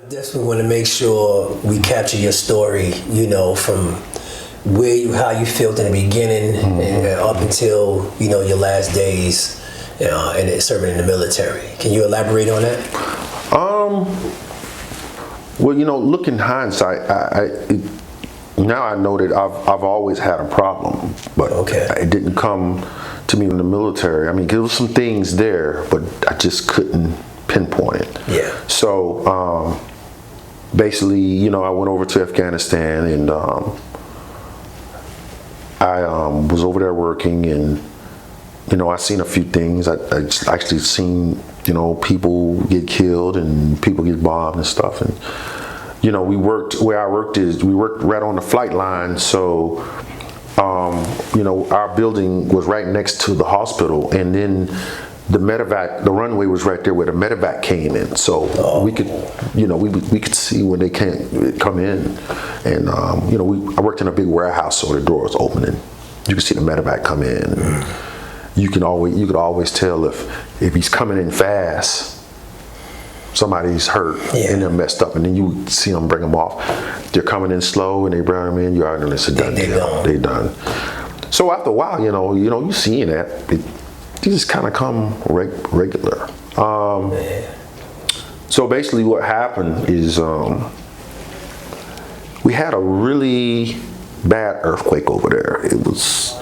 Definitely want to make sure we capture your story, from how you felt in the beginning and up until, your last days, and serving in the military. Can you elaborate on that? Well, looking hindsight, now I know that I've always had a problem, but it didn't come to me in the military. I mean, there was some things there, but I just couldn't pinpoint it. Yeah. So basically, I went over to Afghanistan, and I was over there working, and I seen a few things. I actually seen people get killed and people get bombed and stuff, and we worked where I worked we worked right on the flight line, so our building was right next to the hospital, and then the medevac, the runway was right there where the medevac came in, so we could we could see when they come in, and I worked in a big warehouse, so the door was opening, you could see the medevac come in. You could always tell if he's coming in fast, somebody's hurt and they're messed up, and then you see them bring them off. They're coming in slow and they bring them in. You already know it's a done deal. They done. So after a while, you seeing that you just kind of come regular. So basically, what happened is we had a really bad earthquake over there. It was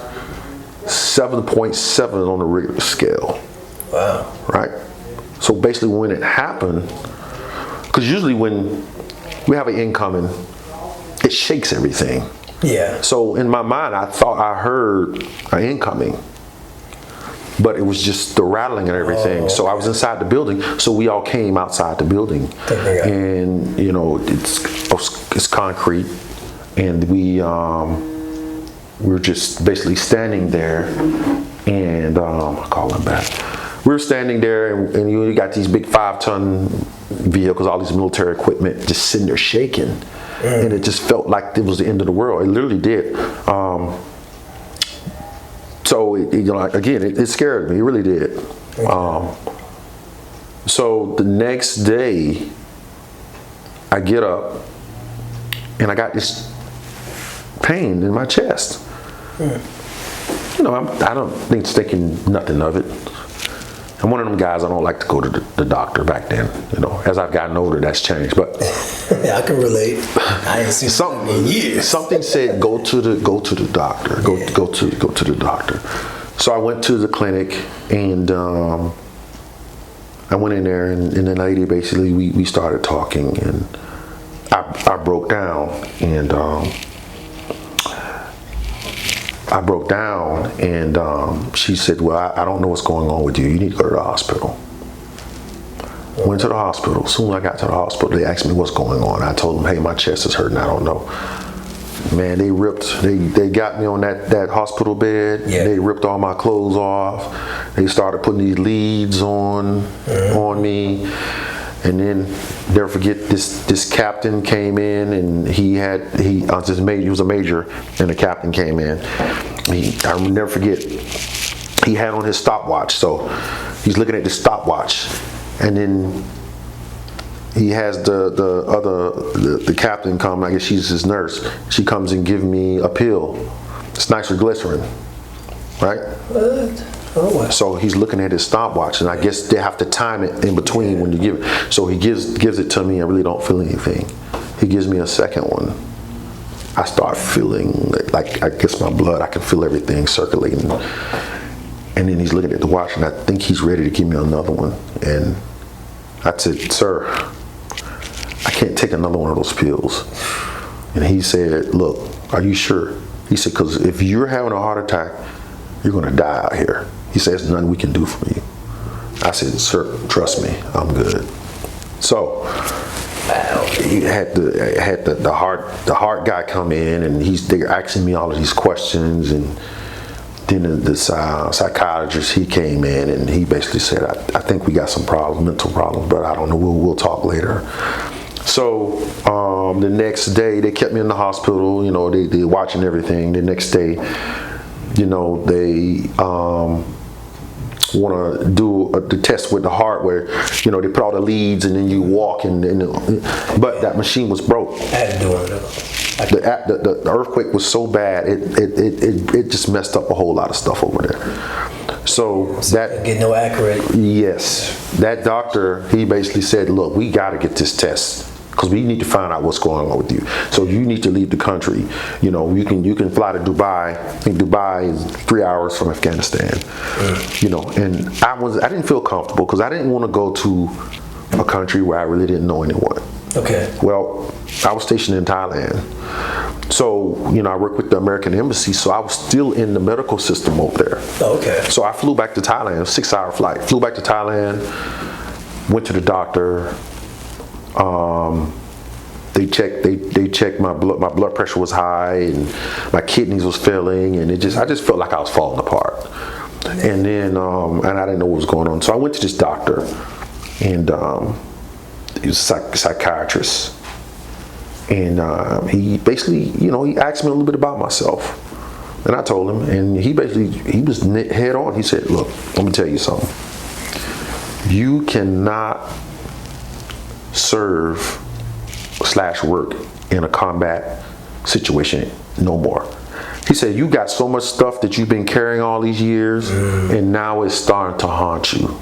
7.7 on the Richter scale. Wow. Right? So basically when it happened, because usually when we have an incoming, it shakes everything. Yeah. So in my mind, I thought I heard an incoming, but it was just the rattling and everything. So I was inside the building, so we all came outside the building. And, it's concrete, and we're just basically standing there, and I call him back. We're standing there, and you got these big 5-ton vehicles, all these military equipment, just sitting there shaking, and it just felt like it was the end of the world. It literally did. So it scared me. It really did. So the next day, I get up, and I got this pain in my chest. I don't think thinking nothing of it. I'm one of them guys, I don't like to go to the doctor back then. As I've gotten older, that's changed. But yeah, I can relate. I ain't seen something in years. Something said go to the doctor. Go to the doctor. So I went to the clinic, and I went in there, and the lady basically we started talking, and I broke down, and she said, well, I don't know what's going on with you. You need to go to the hospital. Went to the hospital. Soon as I got to the hospital, they asked me what's going on. I told them, hey, my chest is hurting. I don't know. Man, they got me on that hospital bed. Yeah. They ripped all my clothes off. They started putting these leads on me. And then, never forget, this captain came in, and he was a major, and the captain came in. I will never forget, he had on his stopwatch, so he's looking at the stopwatch, and then he has the captain come, I guess she's his nurse, she comes and give me a pill. It's nitroglycerin, right? What? Oh, wow. So he's looking at his stopwatch, and I guess they have to time it in between when you give it. So he gives it to me. I really don't feel anything. He gives me a second one. I start feeling like, I guess my blood, I can feel everything circulating. And then he's looking at the watch, and I think he's ready to give me another one. And I said, sir, I can't take another one of those pills. And he said, look, are you sure? He said, because if you're having a heart attack, you're going to die out here. He said, there's nothing we can do for you. I said, sir, trust me, I'm good. So he had the heart guy come in, and they're asking me all of these questions, and then the psychiatrist, he came in, and he basically said, I think we got some problems, mental problems, but I don't know, we'll talk later. So the next day, they kept me in the hospital, they watching everything. The next day, they want to do the test with the heart where, you know, they put all the leads and then you walk but that machine was broke. I had to do it. The earthquake was so bad, it just messed up a whole lot of stuff over there. So that get no accurate. Yes, that doctor, he basically said, look, we got to get this test because we need to find out what's going on with you. So you need to leave the country. You know, you can fly to Dubai. I think Dubai is 3 hours from Afghanistan. You know, and I didn't feel comfortable because I didn't want to go to a country where I really didn't know anyone. Okay. Well, I was stationed in Thailand. So, you know, I worked with the American Embassy, so I was still in the medical system over there. Okay. So I flew back to Thailand, a 6-hour flight. Flew back to Thailand, went to the doctor. They checked my blood pressure was high and my kidneys was failing, and I just felt like I was falling apart. And then and I didn't know what was going on. So I went to this doctor, and he was a psychiatrist. And he basically, you know, he asked me a little bit about myself. And I told him, and he was head on. He said, look, let me tell you something. You cannot serve/work in a combat situation no more. He said, you got so much stuff that you've been carrying all these years, and now it's starting to haunt you.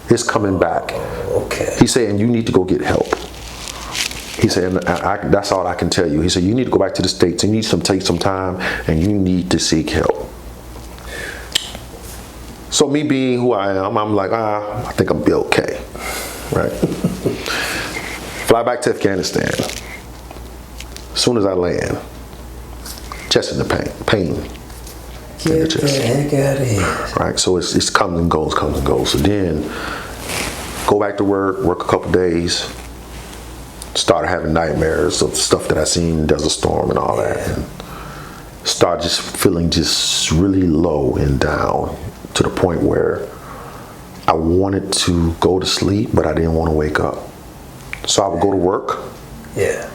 It's coming back. Okay. He said, and you need to go get help. He said, that's all I can tell you. He said, you need to go back to the States. You need to take some time, and you need to seek help. So me being who I am, I'm like, I think I'll be okay, right? Fly back to Afghanistan. As soon as I land, chest in the pain in the chest. Get the heck out of here. Right, so it's comes and goes. So then, go back to work a couple days. Started having nightmares of stuff that I seen in Desert Storm and all that. And started just feeling just really low and down to the point where I wanted to go to sleep, but I didn't want to wake up. So I would go to work. Yeah.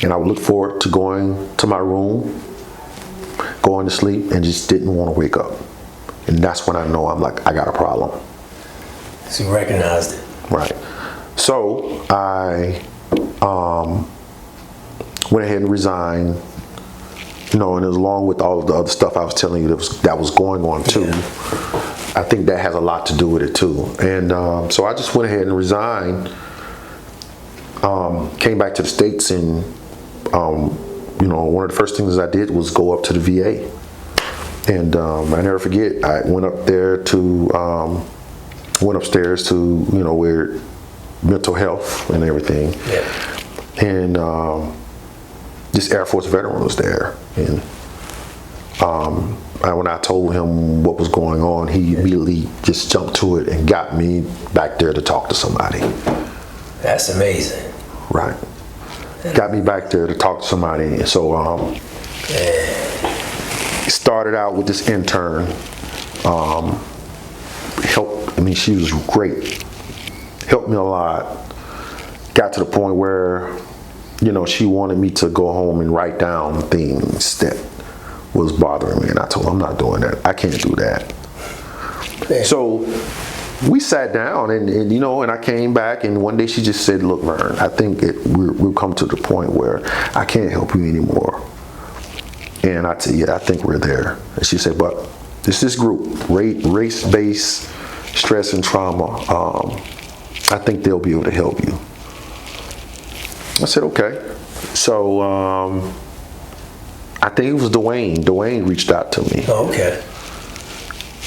And I would look forward to going to my room, going to sleep, and just didn't want to wake up. And that's when I know I'm like, I got a problem. So you recognized it. Right. So I went ahead and resigned, you know, and along with all of the other stuff I was telling you that was going on too. Yeah. I think that has a lot to do with it too. And so I just went ahead and resigned, came back to the States, and you know, one of the first things I did was go up to the VA. And I never forget, I went upstairs to, you know, where mental health and everything. Yeah. And this Air Force veteran was there. And when I told him what was going on, he immediately just jumped to it and got me back there to talk to somebody. That's amazing. Right. Got me back there to talk to somebody. And so started out with this intern. She was great. Helped me a lot. Got to the point where, you know, she wanted me to go home and write down things that was bothering me. And I told her, I'm not doing that. I can't do that. Yeah. So we sat down and you know, and I came back, and one day she just said, look, Vern, I think we've come to the point where I can't help you anymore. And I said, yeah, I think we're there. And she said, but this group, race-based stress and trauma, I think they'll be able to help you. I said, okay. So I think it was Dwayne. Dwayne reached out to me. Oh, okay.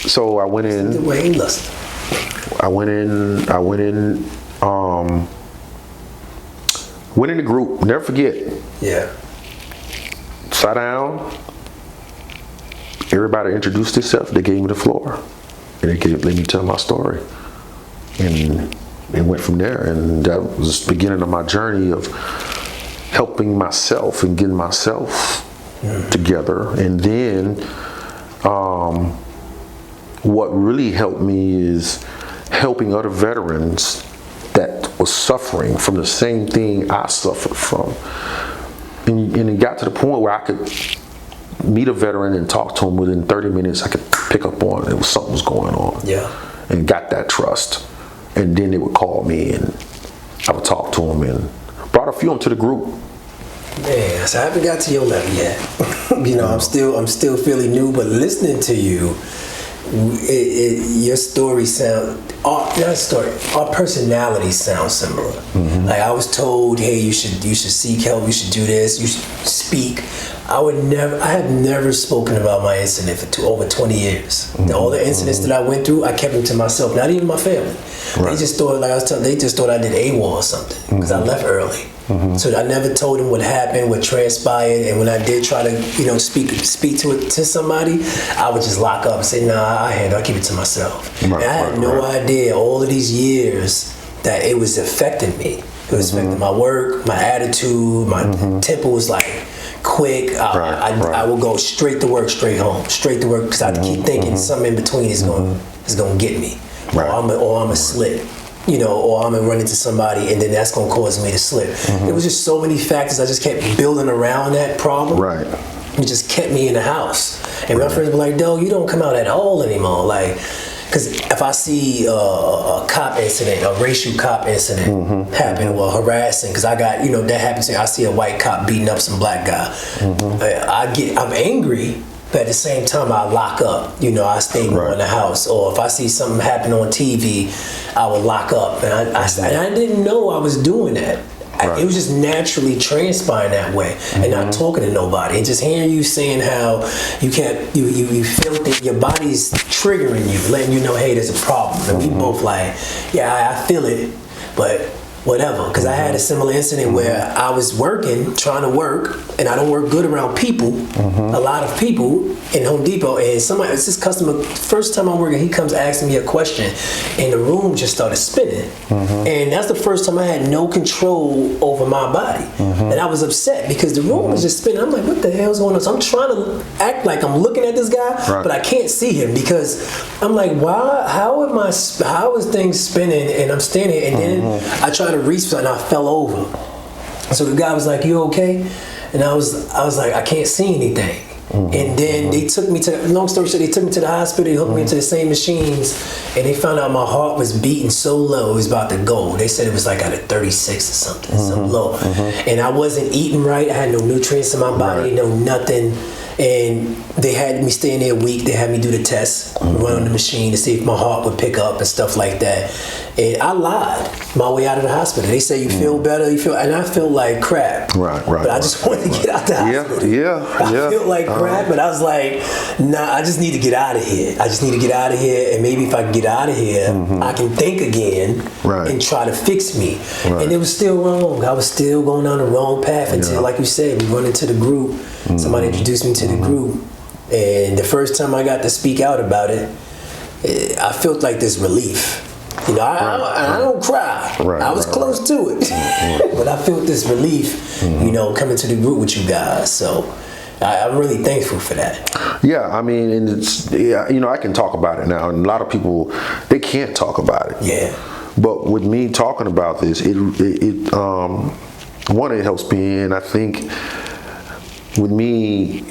So I went in. Dwayne Luster. I went in the group, never forget. Yeah. Sat down, everybody introduced themselves, they gave me the floor. And they let me tell my story. And it went from there, and that was the beginning of my journey of helping myself and getting myself together. And then what really helped me is helping other veterans that was suffering from the same thing I suffered from. And it got to the point where I could meet a veteran and talk to him within 30 minutes. I could pick up on it was something was going on. Yeah. and got that trust. And then they would call me and I would talk to them and brought a few of them to the group. Man, so I haven't got to your level yet. You know, I'm still fairly new, but listening to you, your story our personalities sound similar. Like I was told, hey, you should seek help, you should do this, you should speak. I have never spoken about my incident for over 20 years. All the incidents that I went through, I kept them to myself, not even my family. Right. They just thought, like I was telling, they just thought I did AWOL or something because I left early. So I never told them what happened, what transpired, and when I did try to, speak to somebody, I would just lock up and say, nah, I keep it to myself. Right, and I had no idea all of these years that it was affecting me. It was affecting my work, my attitude, my tempo was like quick. I would go straight to work, straight home, straight to work because I keep thinking something in between is gonna get me, or I'm a slip. Or I'm gonna run into somebody and then that's gonna cause me to slip. It was just so many factors. I just kept building around that problem. Right. It just kept me in the house. And my friends were like, "Dog, you don't come out at all anymore." Like, because if I see a cop incident, a racial cop incident happen or harassing, because I got, that happens to me. I see a white cop beating up some black guy. I'm angry. But at the same time, I lock up. I stay more in the house. Or if I see something happen on TV, I would lock up. And I didn't know I was doing that. It was just naturally transpiring that way, and not talking to nobody, and just hearing you saying how you feel that your body's triggering you, letting you know, hey, there's a problem. And we both like, yeah, I feel it, but whatever, because I had a similar incident where I was trying to work, and I don't work good around people, a lot of people in Home Depot, and it's this customer, first time I'm working, he comes asking me a question, and the room just started spinning, and that's the first time I had no control over my body, and I was upset because the room was just spinning. I'm like, what the hell's going on? So I'm trying to act like I'm looking at this guy, but I can't see him because I'm like, how is things spinning, and I'm standing, and then I try to reach and I fell over. So the guy was like, "You okay?" And I was like, "I can't see anything." And then they took me to, long story short, they took me to the hospital, they hooked me into the same machines, and they found out my heart was beating so low it was about to go. They said it was like at a 36 or something low. And I wasn't eating right, I had no nutrients in my body, no nothing. And they had me stay in there a week. They had me do the test, run on the machine to see if my heart would pick up and stuff like that. And I lied my way out of the hospital. They say you feel better, and I felt like crap. But I just wanted to get out the hospital. I felt like crap, but I was like, nah, I just need to get out of here. And maybe if I can get out of here, I can think again and try to fix me. And it was still wrong. I was still going down the wrong path until, like you said, we run into the group. Somebody introduced me to the group, and the first time I got to speak out about it, I felt like this relief. I don't cry. I was close to it, but I felt this relief, coming to the group with you guys. So I'm really thankful for that. Yeah, I mean, and it's, I can talk about it now, and a lot of people, they can't talk about it. Yeah. But with me talking about this, it helps me, and I think with me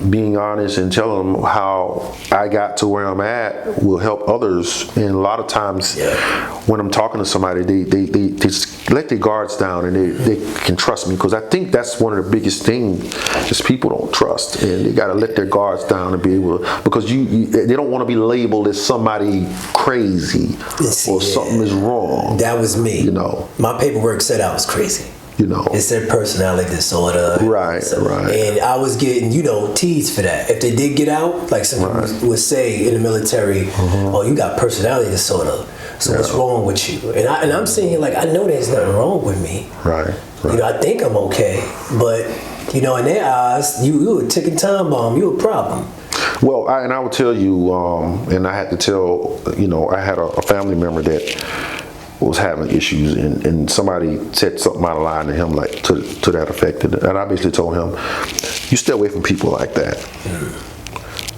being honest and telling them how I got to where I'm at will help others. And a lot of times when I'm talking to somebody, they just let their guards down and they can trust me, because I think that's one of the biggest things is people don't trust, and they got to let their guards down and be able to, because they don't want to be labeled as somebody crazy or something is wrong. That was me. My paperwork said I was crazy. It said personality disorder. Right. And I was getting, teased for that. If they did get out, like some people would say in the military, "Oh, you got personality disorder. So what's wrong with you?" And I'm sitting here like, I know there's nothing wrong with me. Right. I think I'm okay, but in their eyes, you a ticking time bomb. You a problem. Well, I would tell you, and I had to tell, I had a family member that was having issues, and somebody said something out of line to him, like to that effect, and I basically told him, you stay away from people like that,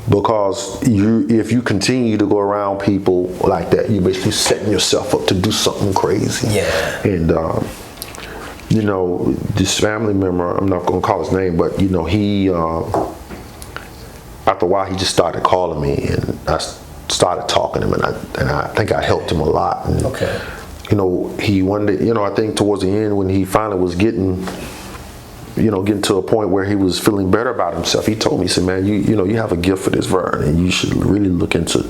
because if you continue to go around people like that, you're basically setting yourself up to do something crazy. And this family member, I'm not going to call his name, but he after a while he just started calling me, and I started talking to him, and I think I helped him a lot. And, Okay. you know, he one day, you know, I think towards the end when he finally was getting to a point where he was feeling better about himself, he told me, he said, man, you know, you have a gift for this, Vern, and you should really look into,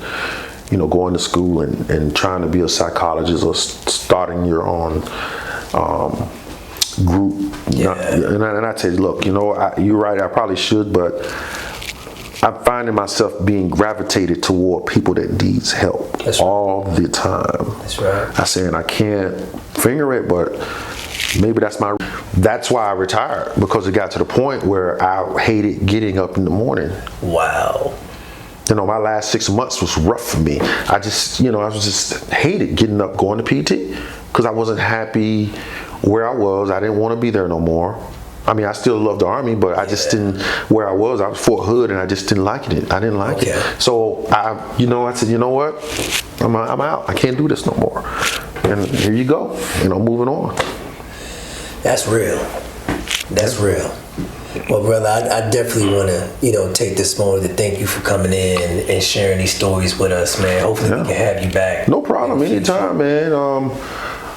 you know, going to school and trying to be a psychologist or starting your own group. Yeah. And I tell you, look, you know, you're right, I probably should, but I'm finding myself being gravitated toward people that needs help. That's right. All the time. That's right. I said, I can't finger it, but maybe that's why I retired, because it got to the point where I hated getting up in the morning. Wow. You know, my last 6 months was rough for me. I was just hated getting up, going to PT, because I wasn't happy where I was. I didn't want to be there no more. I mean, I still love the Army, but I just didn't, where I was Fort Hood, and I just didn't like it. I didn't like it. So I said, you know what? I'm out. I can't do this no more. And here you go, you know, moving on. That's real. That's real. Well, brother, I definitely want to, you know, take this moment to thank you for coming in and sharing these stories with us, man. Hopefully we can have you back. No problem. Anytime, man.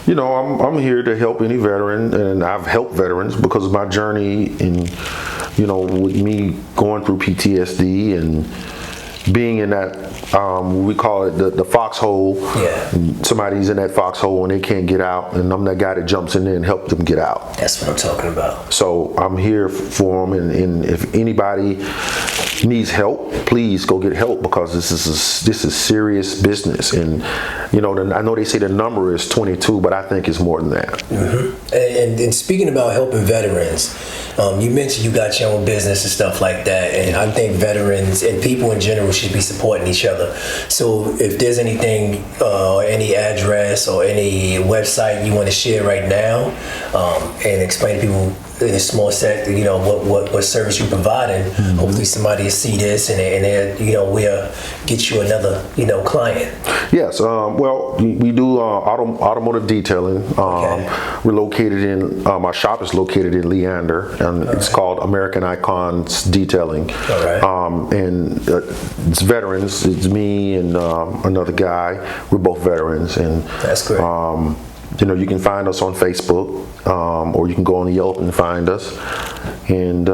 You know, I'm here to help any veteran, and I've helped veterans because of my journey in, you know, with me going through PTSD and being in that, we call it the foxhole. Yeah. Somebody's in that foxhole and they can't get out, and I'm that guy that jumps in there and helps them get out. That's what I'm talking about. So I'm here for them, and if anybody needs help, please go get help, because this is serious business. And you know, I know they say the number is 22, but I think it's more than that. Mm-hmm. And speaking about helping veterans, you mentioned you got your own business and stuff like that, and I think veterans and people in general should be supporting each other. So if there's anything, any address or any website you want to share right now, and explain to people in a small sector, you know, what service you're providing, hopefully somebody will see this and you know, we'll get you another, you know, client. Yes, well, we do automotive detailing. We're located in, our shop is located in Leander, and it's called American Icons Detailing. All right. And it's veterans. It's me and another guy. We're both veterans. And that's great. You know, you can find us on Facebook, or you can go on Yelp and find us. And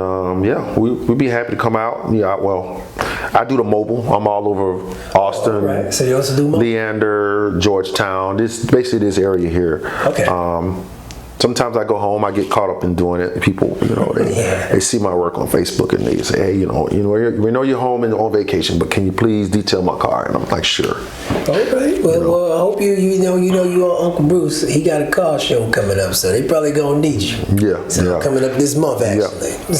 yeah, we'd be happy to come out. Yeah, well, I do the mobile. I'm all over Austin, right. So you also do mobile? Leander, Georgetown. Basically this area here. Okay. Sometimes I go home, I get caught up in doing it. People, you know, they see my work on Facebook and they say, hey, you know, we know you're home and on vacation, but can you please detail my car? And I'm like, sure. All right. Well, I hope you know your Uncle Bruce. He got a car show coming up, so they probably gonna need you. Yeah. So coming up this month, actually. Yeah.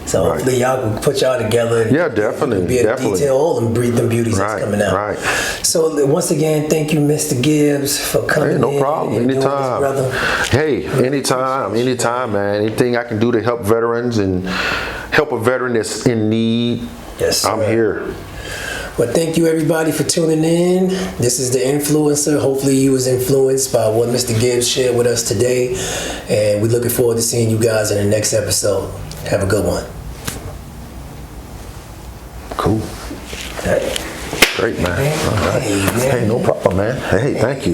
So hopefully y'all can put y'all together. And definitely. Be able to detail all them beauties that's coming out. Right. So once again, thank you, Mr. Gibbs, for coming in. No problem. And anytime, doing this, brother. Hey, anytime, man. Anything I can do to help veterans and help a veteran that's in need, yes, sir. I'm here. Well, thank you everybody for tuning in. This is The Influencer. Hopefully you was influenced by what Mr. Gibbs shared with us today. And we're looking forward to seeing you guys in the next episode. Have a good one. Cool. Hey. Great, man. All right. Hey, man. Hey, no problem, man. Hey, thank you.